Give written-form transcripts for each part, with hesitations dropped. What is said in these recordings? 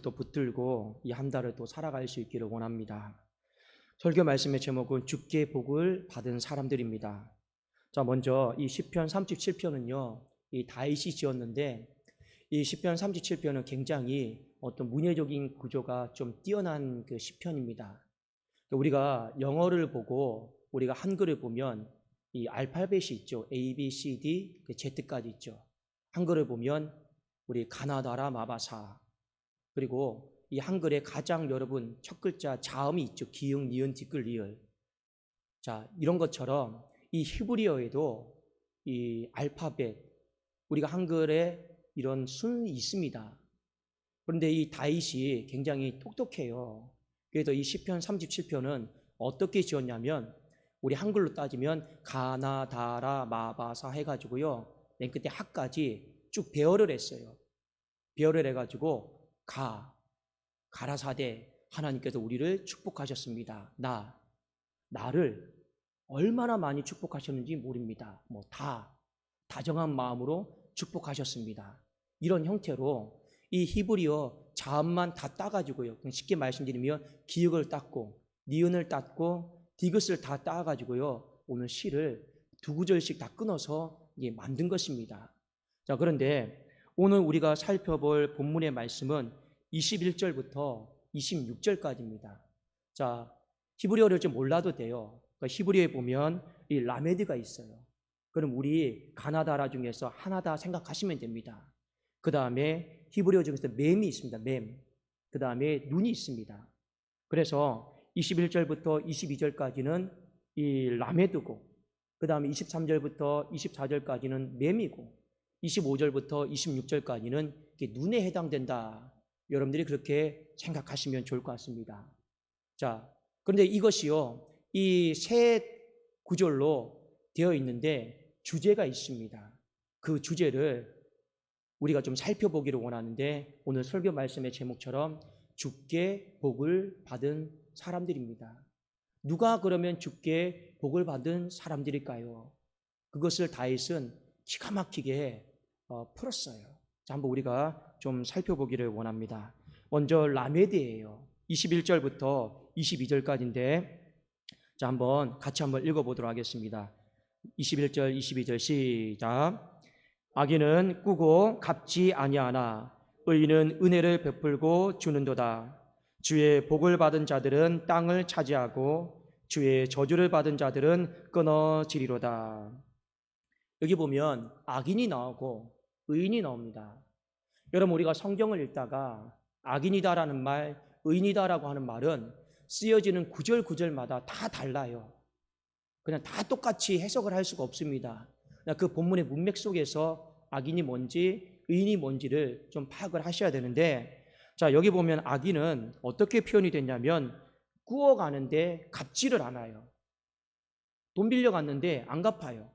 또 붙들고 이 한 달을 또 살아갈 수 있기를 원합니다. 설교 말씀의 제목은 주께 복을 받은 사람들입니다. 자, 먼저 이 시편 37편은요, 이 다윗이 지었는데, 이 시편 37편은 굉장히 어떤 문예적인 구조가 좀 뛰어난 그 시편입니다. 우리가 영어를 보고 우리가 한글을 보면 이 알파벳이 있죠. A, B, C, D, Z까지 있죠. 한글을 보면 우리 가나다라 마바사, 그리고 이 한글에 가장 여러분 첫 글자 자음이 있죠. 기역, 니은, 디귿, 리을. 자, 이런 것처럼 이 히브리어에도 이 알파벳, 우리가 한글에 이런 순이 있습니다. 그런데 이 다윗이 굉장히 똑똑해요. 그래서 이 시편 37편은 어떻게 지었냐면, 우리 한글로 따지면 가나다라 마바사 해가지고요, 맨 끝에 하까지 쭉 배열을 했어요. 배열을 해가지고 가라사대, 하나님께서 우리를 축복하셨습니다. 나를 얼마나 많이 축복하셨는지 모릅니다. 다정한 마음으로 축복하셨습니다. 이런 형태로 이 히브리어 자음만 다 따가지고요, 쉽게 말씀드리면 기역을 땄고 니은을 땄고 디귿을 다 따가지고요, 오늘 시를 두 구절씩 다 끊어서 만든 것입니다. 자, 그런데 오늘 우리가 살펴볼 본문의 말씀은 21절부터 26절까지입니다. 자, 히브리어를 좀 몰라도 돼요. 그러니까 히브리어에 보면 이 라메드가 있어요. 그럼 우리 가나다라 중에서 하나다 생각하시면 됩니다. 그 다음에 히브리어 중에서 mem이 있습니다. mem. 그 다음에 눈이 있습니다. 그래서 21절부터 22절까지는 이 라메드고, 그 다음에 23절부터 24절까지는 mem이고, 25절부터 26절까지는 눈에 해당된다. 여러분들이 그렇게 생각하시면 좋을 것 같습니다. 자, 그런데 이것이요, 이 세 구절로 되어 있는데 주제가 있습니다. 그 주제를 우리가 좀 살펴보기를 원하는데, 오늘 설교 말씀의 제목처럼 주께 복을 받은 사람들입니다. 누가 그러면 주께 복을 받은 사람들일까요? 그것을 다윗은 기가 막히게 풀었어요. 자, 한번 우리가 좀 살펴보기를 원합니다. 먼저 라메드예요. 21절부터 22절까지인데, 자, 같이 읽어보도록 하겠습니다. 21절, 22절 시작. 악인은 꾸고 갚지 아니하나 의인은 은혜를 베풀고 주는도다. 주의 복을 받은 자들은 땅을 차지하고 주의 저주를 받은 자들은 끊어지리로다. 여기 보면 악인이 나오고 의인이 나옵니다. 여러분, 우리가 성경을 읽다가 악인이다라는 말, 의인이다라고 하는 말은 쓰여지는 구절마다 다 달라요. 그냥 다 똑같이 해석을 할 수가 없습니다. 그냥 그 본문의 문맥 속에서 악인이 뭔지 의인이 뭔지를 좀 파악을 하셔야 되는데, 자, 여기 보면 악인은 어떻게 표현이 됐냐면 꾸어가는데 갚지를 않아요. 돈 빌려갔는데 안 갚아요.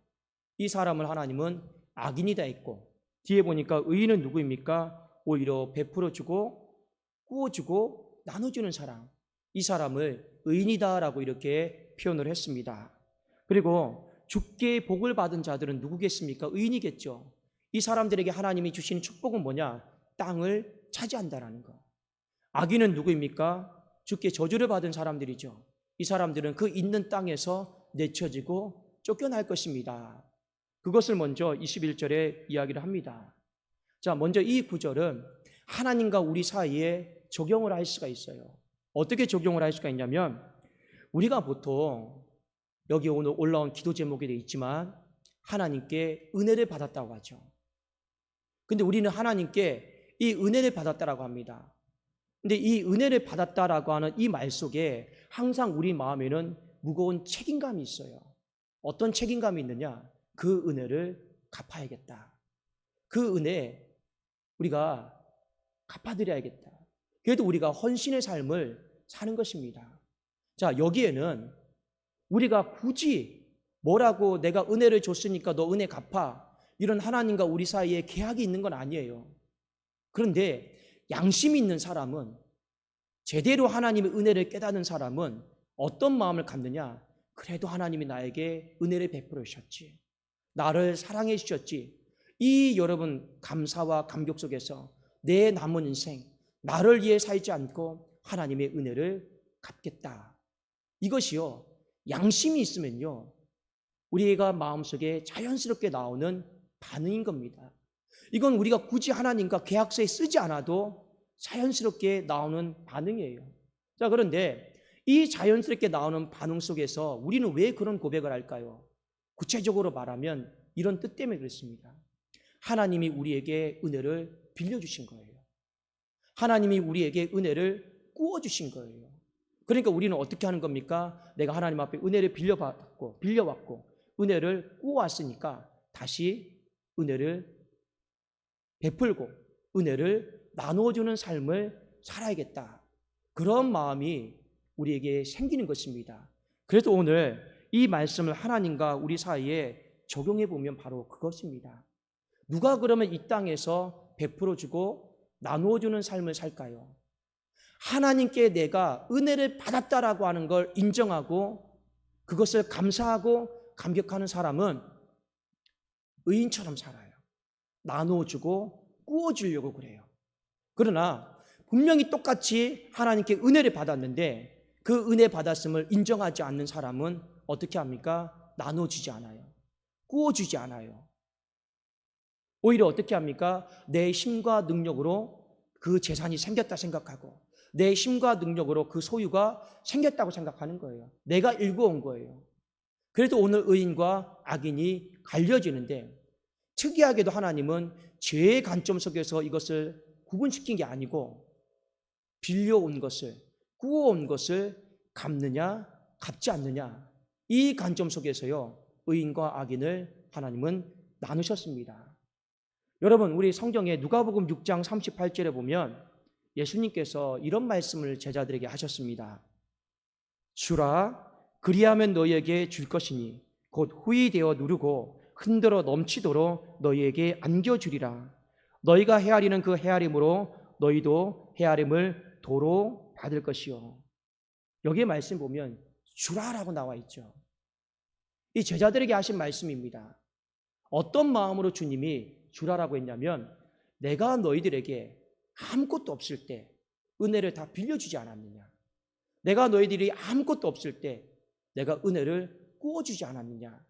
이 사람을 하나님은 악인이다 했고, 뒤에 보니까 의인은 누구입니까? 오히려 베풀어주고 꾸어주고 나눠주는 사람, 이 사람을 의인이다라고 이렇게 표현을 했습니다. 그리고 주께 복을 받은 자들은 누구겠습니까? 의인이겠죠. 이 사람들에게 하나님이 주신 축복은 뭐냐? 땅을 차지한다라는 거. 악인은 누구입니까? 주께 저주를 받은 사람들이죠. 이 사람들은 그 있는 땅에서 내쳐지고 쫓겨날 것입니다. 그것을 먼저 21절에 이야기를 합니다. 자, 먼저 이 구절은 하나님과 우리 사이에 적용을 할 수가 있어요. 어떻게 적용을 할 수가 있냐면, 우리가 보통 여기 오늘 올라온 기도 제목에 되어 있지만 하나님께 은혜를 받았다고 하죠. 근데 우리는 하나님께 이 은혜를 받았다라고 합니다. 근데 이 은혜를 받았다라고 하는 이 말 속에 항상 우리 마음에는 무거운 책임감이 있어요. 어떤 책임감이 있느냐? 그 은혜를 갚아야겠다. 그 은혜 우리가 갚아드려야겠다. 그래도 우리가 헌신의 삶을 사는 것입니다. 자, 여기에는 우리가 굳이 뭐라고 내가 은혜를 줬으니까 너 은혜 갚아, 이런 하나님과 우리 사이에 계약이 있는 건 아니에요. 그런데 양심이 있는 사람은, 제대로 하나님의 은혜를 깨닫는 사람은 어떤 마음을 갖느냐? 그래도 하나님이 나에게 은혜를 베풀어 주셨지, 나를 사랑해 주셨지, 이 여러분 감사와 감격 속에서 내 남은 인생 나를 위해 살지 않고 하나님의 은혜를 갚겠다. 이것이요, 양심이 있으면요, 우리가 마음속에 자연스럽게 나오는 반응인 겁니다. 이건 우리가 굳이 하나님과 계약서에 쓰지 않아도 자연스럽게 나오는 반응이에요. 자, 그런데 이 자연스럽게 나오는 반응 속에서 우리는 왜 그런 고백을 할까요? 구체적으로 말하면 이런 뜻 때문에 그렇습니다. 하나님이 우리에게 은혜를 빌려주신 거예요. 하나님이 우리에게 은혜를 꾸어주신 거예요. 그러니까 우리는 어떻게 하는 겁니까? 내가 하나님 앞에 은혜를 빌려왔고 은혜를 꾸어왔으니까 다시 은혜를 베풀고 은혜를 나누어주는 삶을 살아야겠다. 그런 마음이 우리에게 생기는 것입니다. 그래서 오늘 이 말씀을 하나님과 우리 사이에 적용해 보면 바로 그것입니다. 누가 그러면 이 땅에서 베풀어주고 나누어주는 삶을 살까요? 하나님께 내가 은혜를 받았다라고 하는 걸 인정하고 그것을 감사하고 감격하는 사람은 의인처럼 살아요. 나누어주고 꾸어주려고 그래요. 그러나 분명히 똑같이 하나님께 은혜를 받았는데 그 은혜 받았음을 인정하지 않는 사람은 어떻게 합니까? 나눠주지 않아요. 꾸어주지 않아요. 오히려 어떻게 합니까? 내 힘과 능력으로 그 재산이 생겼다 생각하고 내 힘과 능력으로 그 소유가 생겼다고 생각하는 거예요. 내가 일구어온 거예요. 그래도 오늘 의인과 악인이 갈려지는데 특이하게도 하나님은 죄의 관점 속에서 이것을 구분시킨 게 아니고 빌려온 것을, 꾸어온 것을 갚느냐 갚지 않느냐 이 관점 속에서요 의인과 악인을 하나님은 나누셨습니다. 여러분, 우리 성경에 누가복음 6장 38절에 보면 예수님께서 이런 말씀을 제자들에게 하셨습니다. 주라, 그리하면 너희에게 줄 것이니 곧 후히 되어 누르고 흔들어 넘치도록 너희에게 안겨주리라. 너희가 헤아리는 그 헤아림으로 너희도 헤아림을 도로 받을 것이요. 여기에 말씀 보면 주라라고 나와 있죠. 이 제자들에게 하신 말씀입니다. 어떤 마음으로 주님이 주라라고 했냐면 내가 너희들에게 아무것도 없을 때 은혜를 다 빌려주지 않았느냐. 내가 너희들이 아무것도 없을 때 내가 은혜를 꾸어주지 않았느냐.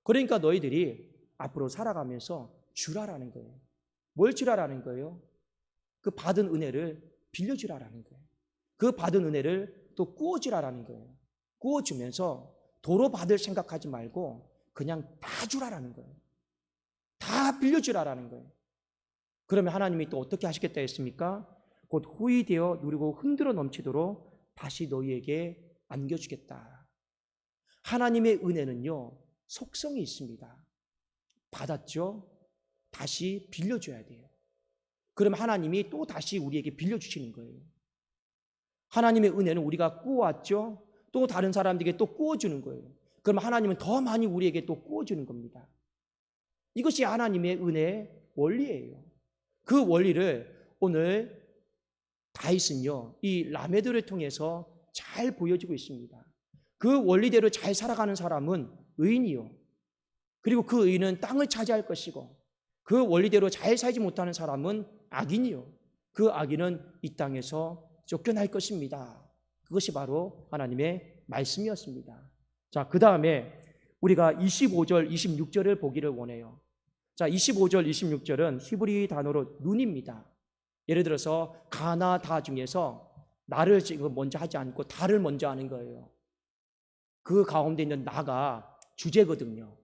그러니까 너희들이 앞으로 살아가면서 주라라는 거예요. 뭘 주라라는 거예요? 그 받은 은혜를 빌려주라라는 거예요. 그 받은 은혜를 또 꾸어주라라는 거예요. 꾸어주면서 도로 받을 생각하지 말고 그냥 다 주라라는 거예요. 다 빌려주라라는 거예요. 그러면 하나님이 또 어떻게 하시겠다 했습니까? 곧 후히 되어 누리고 흔들어 넘치도록 다시 너희에게 안겨주겠다. 하나님의 은혜는요 속성이 있습니다. 받았죠? 다시 빌려줘야 돼요. 그러면 하나님이 또 다시 우리에게 빌려주시는 거예요. 하나님의 은혜는 우리가 꾸어왔죠? 또 다른 사람들에게 또 꾸어주는 거예요. 그러면 하나님은 더 많이 우리에게 또 꾸어주는 겁니다. 이것이 하나님의 은혜의 원리예요. 그 원리를 오늘 다윗은요 이 라메드를 통해서 잘 보여주고 있습니다. 그 원리대로 잘 살아가는 사람은 의인이요. 그리고 그 의인은 땅을 차지할 것이고 그 원리대로 잘 살지 못하는 사람은 악인이요. 그 악인은 이 땅에서 쫓겨날 것입니다. 그것이 바로 하나님의 말씀이었습니다. 자, 그 다음에 우리가 25절, 26절을 보기를 원해요. 자, 25절, 26절은 히브리 단어로 눈입니다. 예를 들어서 가나 다 중에서 나를 지금 먼저 하지 않고 다를 먼저 하는 거예요. 그 가운데 있는 나가 주제거든요.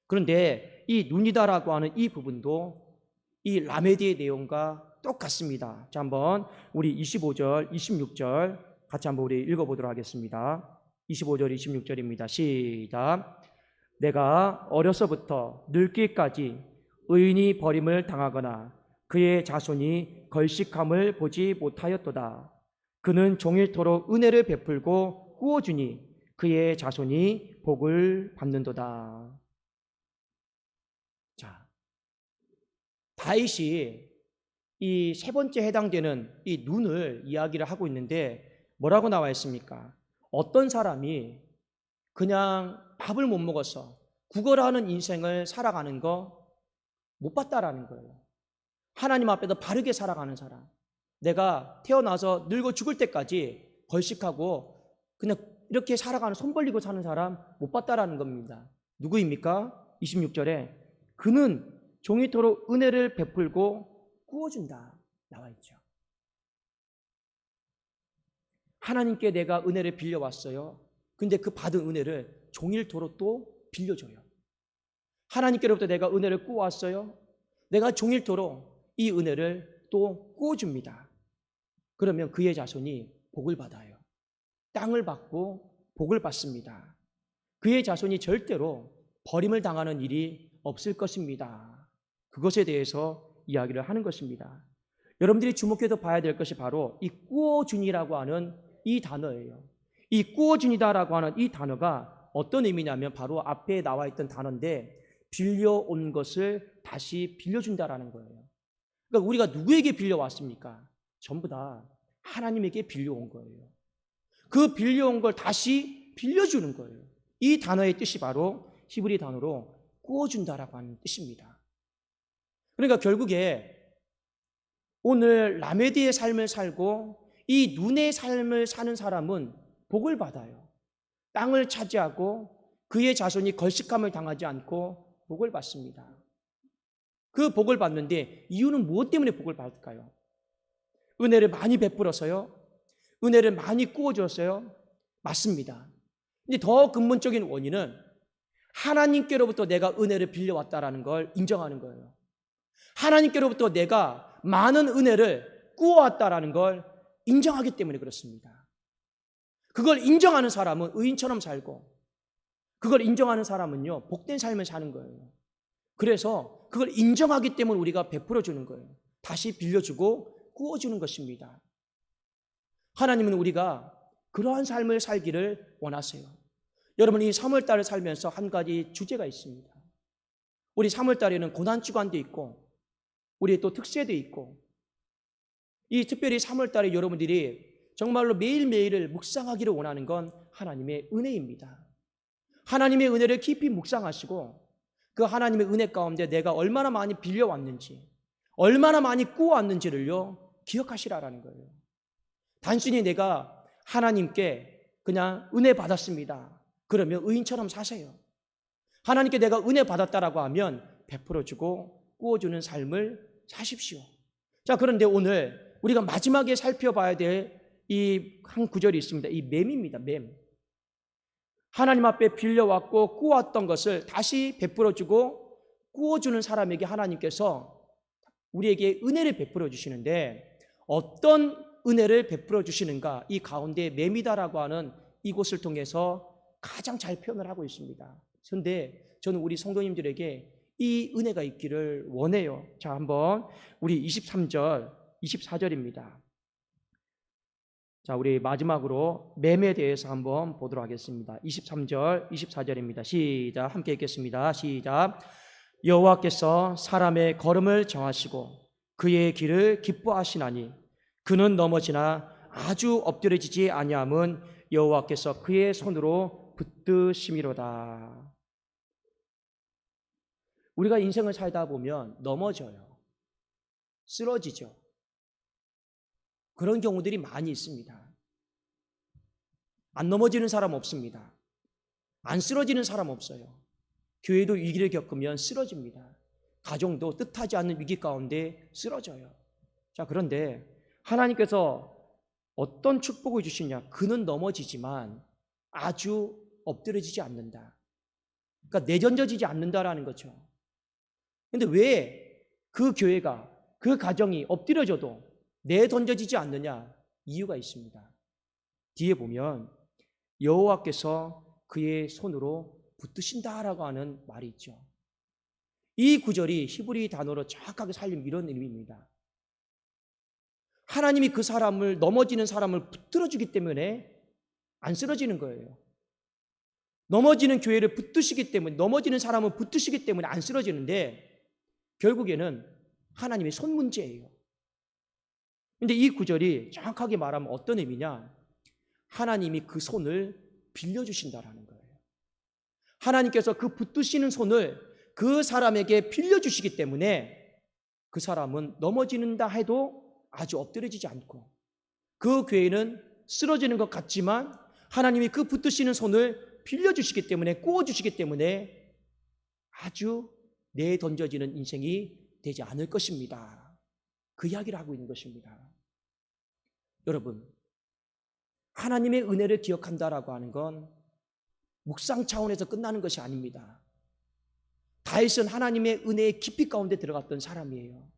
그런데 이 눈이다라고 하는 이 부분도 이 라메디의 내용과 똑같습니다. 자, 한번 우리 25절, 26절 같이 한번 우리 읽어보도록 하겠습니다. 25절, 26절입니다. 시작. 내가 어려서부터 늙기까지 의인이 버림을 당하거나 그의 자손이 걸식함을 보지 못하였도다. 그는 종일토록 은혜를 베풀고 꾸어주니 그의 자손이 복을 받는도다. 자, 다윗이 이 세 번째 해당되는 이 눈을 이야기를 하고 있는데 뭐라고 나와 있습니까? 어떤 사람이 그냥 밥을 못 먹어서 구걸하는 인생을 살아가는 거 못 봤다라는 거예요. 하나님 앞에서 바르게 살아가는 사람, 내가 태어나서 늙어 죽을 때까지 벌식하고 그냥 이렇게 살아가는, 손 벌리고 사는 사람 못 봤다라는 겁니다. 누구입니까? 26절에 그는 종이토록 은혜를 베풀고 구워준다 나와 있죠. 하나님께 내가 은혜를 빌려왔어요. 근데 그 받은 은혜를 종일토록 또 빌려줘요. 하나님께로부터 내가 은혜를 구워왔어요. 내가 종일토록 이 은혜를 또 구워줍니다. 그러면 그의 자손이 복을 받아요. 땅을 받고 복을 받습니다. 그의 자손이 절대로 버림을 당하는 일이 없을 것입니다. 그것에 대해서 이야기를 하는 것입니다. 여러분들이 주목해서 봐야 될 것이 바로 이 꾸어준이라고 하는 이 단어예요. 이 꾸어준이다라고 하는 이 단어가 어떤 의미냐면 바로 앞에 나와 있던 단어인데 빌려온 것을 다시 빌려준다라는 거예요. 그러니까 우리가 누구에게 빌려왔습니까? 전부 다 하나님에게 빌려온 거예요. 그 빌려온 걸 다시 빌려주는 거예요. 이 단어의 뜻이 바로 히브리 단어로 꾸어준다라고 하는 뜻입니다. 그러니까 결국에 오늘 라메드의 삶을 살고 이 눈의 삶을 사는 사람은 복을 받아요. 땅을 차지하고 그의 자손이 걸식함을 당하지 않고 복을 받습니다. 그 복을 받는데 이유는 무엇 때문에 복을 받을까요? 은혜를 많이 베풀어서요? 은혜를 많이 구워줬어요? 맞습니다. 근데 더 근본적인 원인은 하나님께로부터 내가 은혜를 빌려왔다라는 걸 인정하는 거예요. 하나님께로부터 내가 많은 은혜를 구워왔다라는 걸 인정하기 때문에 그렇습니다. 그걸 인정하는 사람은 의인처럼 살고 그걸 인정하는 사람은요 복된 삶을 사는 거예요. 그래서 그걸 인정하기 때문에 우리가 베풀어 주는 거예요. 다시 빌려주고 구워주는 것입니다. 하나님은 우리가 그러한 삶을 살기를 원하세요. 여러분 이 3월달을 살면서 한 가지 주제가 있습니다. 우리 3월달에는 고난주간도 있고 우리의 또 특세도 있고 이 특별히 3월달에 여러분들이 정말로 매일매일을 묵상하기를 원하는 건 하나님의 은혜입니다. 하나님의 은혜를 깊이 묵상하시고 그 하나님의 은혜 가운데 내가 얼마나 많이 빌려왔는지 얼마나 많이 구워왔는지를요 기억하시라라는 거예요. 단순히 내가 하나님께 그냥 은혜 받았습니다. 그러면 의인처럼 사세요. 하나님께 내가 은혜 받았다라고 하면 베풀어주고 구워주는 삶을 사십시오. 자, 그런데 오늘 우리가 마지막에 살펴봐야 될 이 한 구절이 있습니다. 이 맴입니다. 맴. 하나님 앞에 빌려왔고 구워왔던 것을 다시 베풀어주고 구워주는 사람에게 하나님께서 우리에게 은혜를 베풀어 주시는데 어떤 은혜를 베풀어 주시는가? 이 가운데 맴이다라고 하는 이곳을 통해서 가장 잘 표현을 하고 있습니다. 그런데 저는 우리 성도님들에게 이 은혜가 있기를 원해요. 자, 한번 우리 23절, 24절입니다. 자, 우리 마지막으로 맴에 대해서 한번 보도록 하겠습니다. 23절, 24절입니다. 시작, 함께 읽겠습니다. 시작. 여호와께서 사람의 걸음을 정하시고 그의 길을 기뻐하시나니 그는 넘어지나 아주 엎드려지지 아니함은 여호와께서 그의 손으로 붙드심이로다. 우리가 인생을 살다 보면 넘어져요. 쓰러지죠. 그런 경우들이 많이 있습니다. 안 넘어지는 사람 없습니다. 안 쓰러지는 사람 없어요. 교회도 위기를 겪으면 쓰러집니다. 가정도 뜻하지 않는 위기 가운데 쓰러져요. 자, 그런데 하나님께서 어떤 축복을 주시냐? 그는 넘어지지만 아주 엎드려지지 않는다. 그러니까 내던져지지 않는다라는 거죠. 근데 왜 그 교회가, 그 가정이 엎드려져도 내던져지지 않느냐? 이유가 있습니다. 뒤에 보면 여호와께서 그의 손으로 붙드신다라고 하는 말이 있죠. 이 구절이 히브리 단어로 정확하게 살리면 이런 의미입니다. 하나님이 그 사람을, 넘어지는 사람을 붙들어주기 때문에 안 쓰러지는 거예요. 넘어지는 교회를 붙드시기 때문에, 넘어지는 사람을 붙드시기 때문에 안 쓰러지는데 결국에는 하나님의 손 문제예요. 근데 이 구절이 정확하게 말하면 어떤 의미냐? 하나님이 그 손을 빌려주신다라는 거예요. 하나님께서 그 붙드시는 손을 그 사람에게 빌려주시기 때문에 그 사람은 넘어지는다 해도 아주 엎드려지지 않고 그 교회는 쓰러지는 것 같지만 하나님이 그 붙드시는 손을 빌려주시기 때문에 꾸어주시기 때문에 아주 내던져지는 인생이 되지 않을 것입니다. 그 이야기를 하고 있는 것입니다. 여러분, 하나님의 은혜를 기억한다라고 하는 건 묵상 차원에서 끝나는 것이 아닙니다. 다윗은 하나님의 은혜의 깊이 가운데 들어갔던 사람이에요.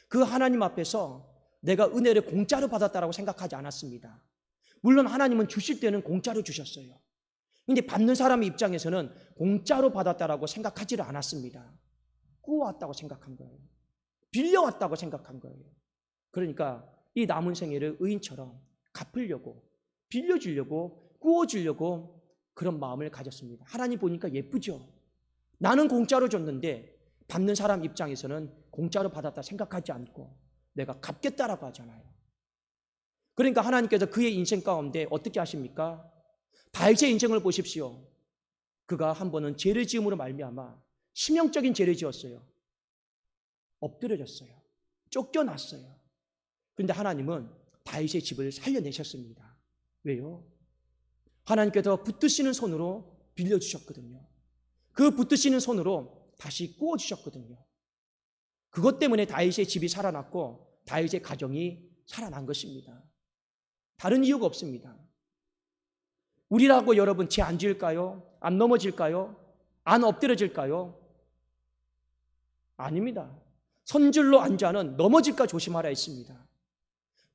그 하나님 앞에서 내가 은혜를 공짜로 받았다라고 생각하지 않았습니다. 물론 하나님은 주실 때는 공짜로 주셨어요. 근데 받는 사람의 입장에서는 공짜로 받았다라고 생각하지를 않았습니다. 꾸어왔다고 생각한 거예요. 빌려왔다고 생각한 거예요. 그러니까 이 남은 생애를 의인처럼 갚으려고, 빌려주려고, 꾸어주려고 그런 마음을 가졌습니다. 하나님 보니까 예쁘죠? 나는 공짜로 줬는데 받는 사람 입장에서는 공짜로 받았다 생각하지 않고 내가 갚겠다라고 하잖아요. 그러니까 하나님께서 그의 인생 가운데 어떻게 하십니까? 다윗의 인생을 보십시오. 그가 한 번은 죄를 지음으로 말미암아 치명적인 죄를 지었어요. 엎드려졌어요. 쫓겨났어요. 그런데 하나님은 다윗의 집을 살려내셨습니다. 왜요? 하나님께서 붙드시는 손으로 빌려주셨거든요. 그 붙드시는 손으로 다시 꾸어주셨거든요. 그것 때문에 다윗의 집이 살아났고 다윗의 가정이 살아난 것입니다. 다른 이유가 없습니다. 우리라고 여러분 죄 안 지을까요? 안 넘어질까요? 안 엎드려질까요? 아닙니다. 선줄로 안 자는 넘어질까 조심하라 했습니다.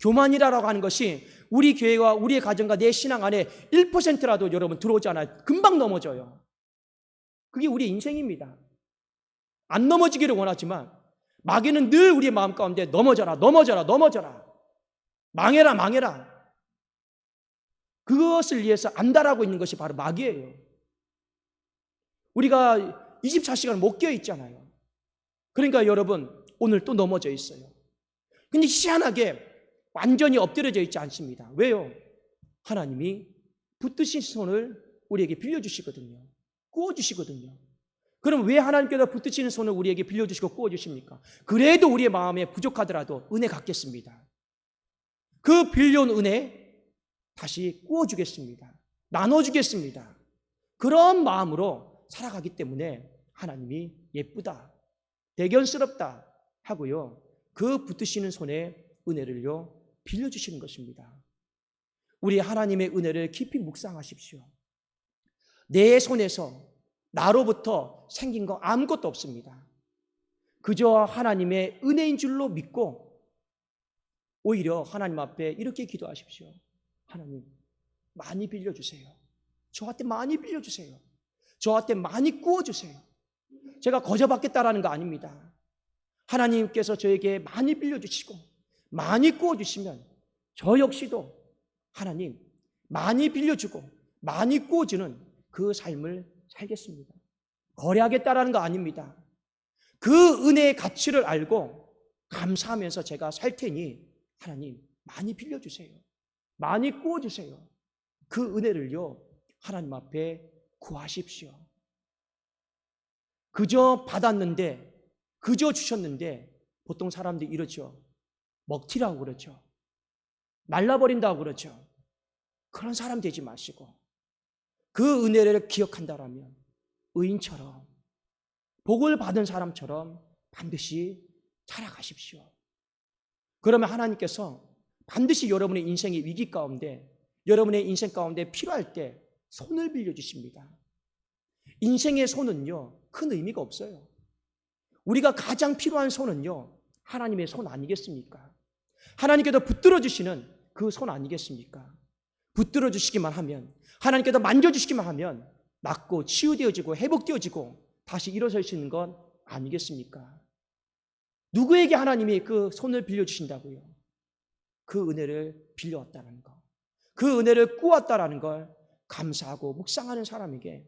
교만이라고 하는 것이 우리 교회와 우리의 가정과 내 신앙 안에 1%라도 여러분 들어오지 않아요. 금방 넘어져요. 그게 우리의 인생입니다. 안 넘어지기를 원하지만 마귀는 늘 우리의 마음 가운데 넘어져라, 넘어져라, 넘어져라. 망해라, 망해라. 그것을 위해서 안달하고 있는 것이 바로 마귀예요. 우리가 24시간 못 깨어 있잖아요. 그러니까 여러분 오늘 또 넘어져 있어요. 근데 희한하게 완전히 엎드려져 있지 않습니다. 왜요? 하나님이 붙드신 손을 우리에게 빌려주시거든요. 꾸어주시거든요. 그럼 왜 하나님께서 붙드시는 손을 우리에게 빌려주시고 꾸어주십니까? 그래도 우리의 마음에 부족하더라도 은혜 갚겠습니다. 그 빌려온 은혜 다시 꾸어주겠습니다. 나눠주겠습니다. 그런 마음으로 살아가기 때문에 하나님이 예쁘다, 대견스럽다 하고요. 그 붙드시는 손에 은혜를요 빌려주시는 것입니다. 우리 하나님의 은혜를 깊이 묵상하십시오. 내 손에서 나로부터 생긴 거 아무것도 없습니다. 그저 하나님의 은혜인 줄로 믿고 오히려 하나님 앞에 이렇게 기도하십시오. 하나님 많이 빌려주세요. 저한테 많이 빌려주세요. 저한테 많이 꾸어주세요. 제가 거저받겠다라는 거 아닙니다. 하나님께서 저에게 많이 빌려주시고 많이 꾸어주시면 저 역시도 하나님 많이 빌려주고 많이 꾸어주는 그 삶을 살겠습니다. 거래하겠다라는 거 아닙니다. 그 은혜의 가치를 알고 감사하면서 제가 살 테니 하나님 많이 빌려주세요. 많이 꾸어주세요. 그 은혜를요 하나님 앞에 구하십시오. 그저 받았는데 그저 주셨는데 보통 사람들이 이러죠. 먹튀라고 그러죠. 날라버린다고 그러죠. 그런 사람 되지 마시고 그 은혜를 기억한다라면 의인처럼 복을 받은 사람처럼 반드시 살아가십시오. 그러면 하나님께서 반드시 여러분의 인생의 위기 가운데 여러분의 인생 가운데 필요할 때 손을 빌려주십니다. 인생의 손은요 큰 의미가 없어요. 우리가 가장 필요한 손은요 하나님의 손 아니겠습니까? 하나님께서 붙들어 주시는 그 손 아니겠습니까? 붙들어 주시기만 하면 하나님께서 만져주시기만 하면 낫고 치유되어지고 회복되어지고 다시 일어설 수 있는 건 아니겠습니까? 누구에게 하나님이 그 손을 빌려주신다고요? 그 은혜를 빌려왔다는 거, 그 은혜를 꾸었다라는 걸 감사하고 묵상하는 사람에게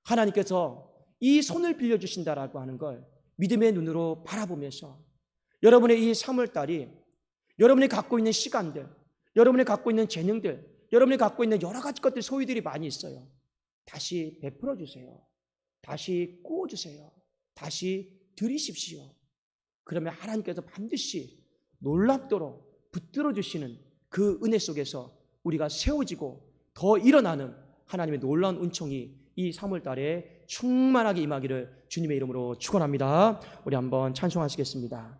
하나님께서 이 손을 빌려주신다라고 하는 걸 믿음의 눈으로 바라보면서 여러분의 이 3월달이 여러분이 갖고 있는 시간들, 여러분이 갖고 있는 재능들, 여러분이 갖고 있는 여러 가지 것들 소유들이 많이 있어요. 다시 베풀어 주세요. 다시 꾸어주세요. 다시 드리십시오. 그러면 하나님께서 반드시 놀랍도록 붙들어 주시는 그 은혜 속에서 우리가 세워지고 더 일어나는 하나님의 놀라운 은총이 이 3월달에 충만하게 임하기를 주님의 이름으로 축원합니다. 우리 한번 찬송하시겠습니다.